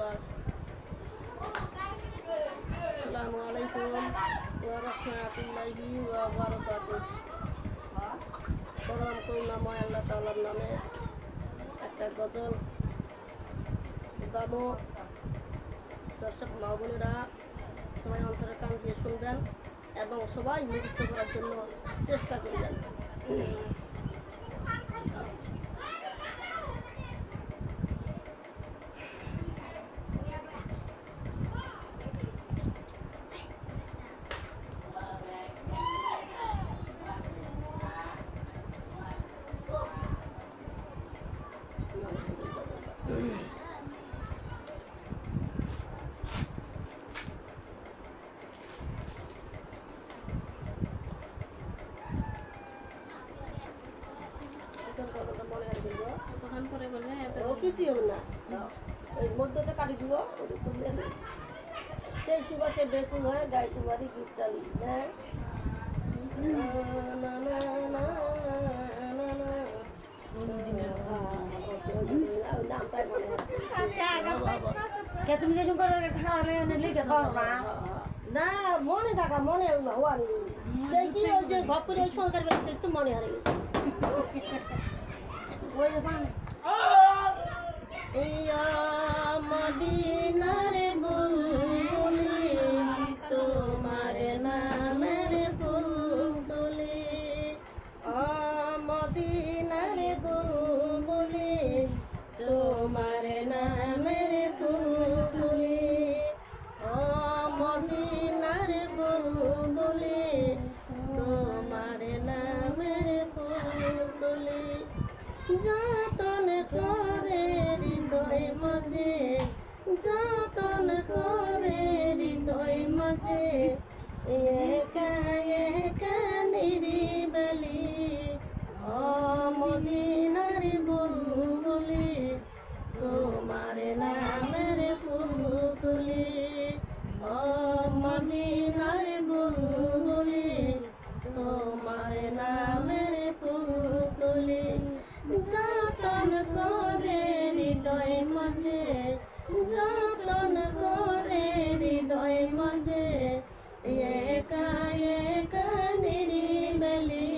বাস। আসসালামু আলাইকুম ওয়া রাহমাতুল্লাহি ওয়া বারাকাতুহু। পরম করুণাময় আল্লাহ তাআলার নামে একটা গজল গাবো। দর্শক মা বোনেরা সবাই অন্তরের কান দিয়ে শুনবেন এবং সবাই মুখস্থ করার জন্য চেষ্টা করবেন। কিছুই হবে না, ওই মধ্যতে কাটি দিব। সেই সুবাসে বেকুল হয়ে গাইতে পারি গীতালি। তুমি যে না মনে থাকা মনে সেই কি ওই যে ঘপ করে ওই সরকার বেলা দেখছো মনে হারে গেছে। ওই যে মদিনারে বুলবুলি তোমার নামের ফুল তুলি, মদিনারে বুলবুলি তোমার নামের ফুল তুলি, মদিনারে বুলবুলি তোমার নামের ফুল তুলি। যতন করে হৃদয় মাঝে, যতন করে হৃদয় মাঝে, একা একা নিরিবিলি মদিনার বুলবুলি তোমার নামের ফুল তুলি, মদিনার বুলবুলি তোমার নামের ফুল তুলি। যতন করে হৃদয় মাঝে, যতন করে হৃদয় মাঝে, একা একা নিরিবিলি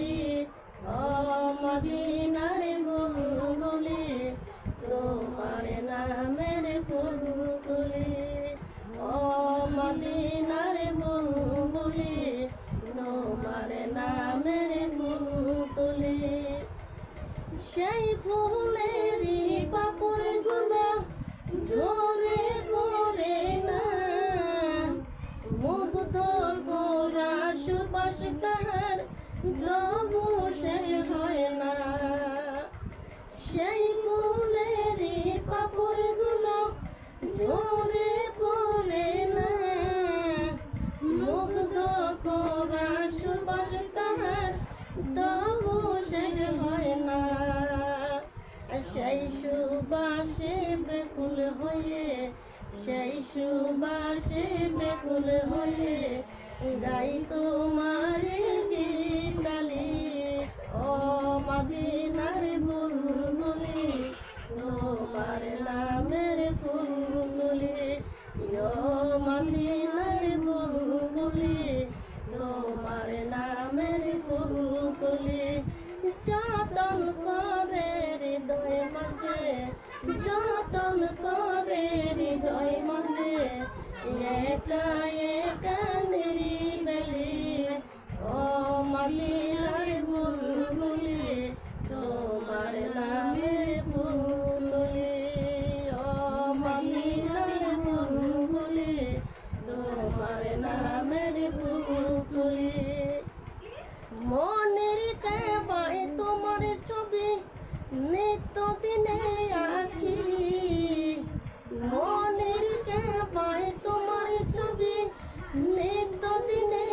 মদিনার বুলবুলি তোমার নামের ফুল তুলি, মদিনার বুলবুলি তোমার নামের ফুল তুলি। সেই ফুলেরই পাপড় গুলো ঝরে পড়ে না, মুগ্ধ গোরা সুবাস তাহার তবু শেষ হয় না। সেই ফুলেরই পাপড় গুলো ঝরে পড়ে না, মুগ্ধ গোরা সুবাস তাহার তবু শেষ হয় না। সেই সুবাসে বেকুল হয়ে, সেই সুবাসে বেকুল হয়ে গাই তোমার গীতালি মদিনার বুলবুলি তোমার নামের ফুল তুলি, মদিনার বুলবুলি তোমার নামের ফুল তুলি। যতন করে হৃদয় মাঝে, যতন করে হৃদয় মাঝে, একা একা নিরিবিলি মদিনার বুলবুলি তোমার নামের ফুল তুলি, মদিনার বুলবুলি তোমার নামের ফুল তুলি। মনের কাবায় তোমার ছবি নিত্য দিনে আঁকি, মনের কাবায় তোমার ছবি নিত্য দিনে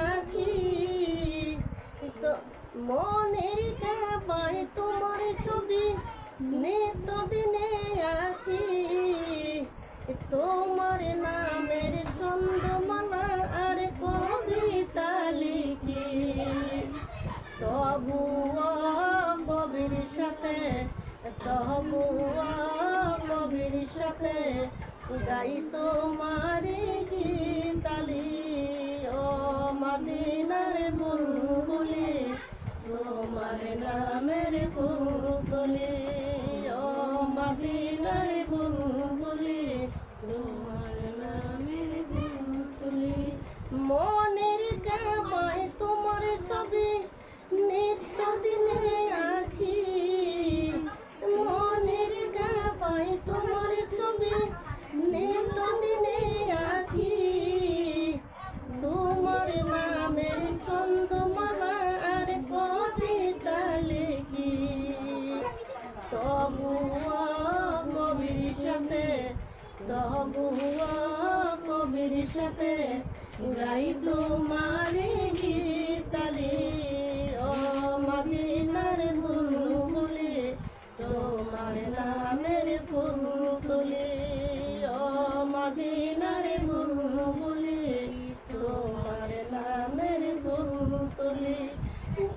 আঁকি, মনের কাবায় তোমার ছবি নিত্য দিনে আঁকি, তোমার নামের ছন্দমালা আর কবিতা লিখি। তবুও কবির সাথে তবু কবির সাথে গাই তোমারি গীতালি ও মদিনার বুলবুলি তোমার নামের ফুলকলি ও মদিনার বুলবুলি তোমার নামের ফুলকলি মনের কাবায় তোমার ছবি নিত্য দিনে আঁকি মনের কাবায় তোমার ছবি নিত্য দিনে আঁকি তোমার নামের ছন্দমালা আর কবিতা লিখি তবুও কবির সাথে তবুও কবির সাথে গাই তোমারি গীতালি ও মদিনার বুলবুলি তোমার নামের ফুলকলি ও মদিনার বুলবুলি তোমার নামের ফুলকলি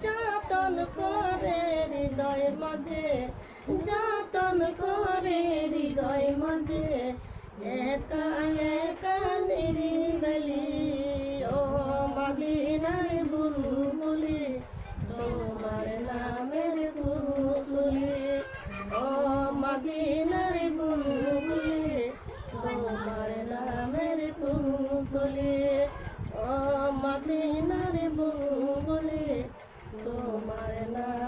যাতন করে হৃদয় মাঝে যাতন করে হৃদয় মাঝে একা একা নিরিবিলি ও মদিনার বুলবুলি তোমার নামের ফুলকলি ও মদিনার বুলবুলি তোমার নামের ফুলকলি ও মদিনার বুলবুলি তোমার নাম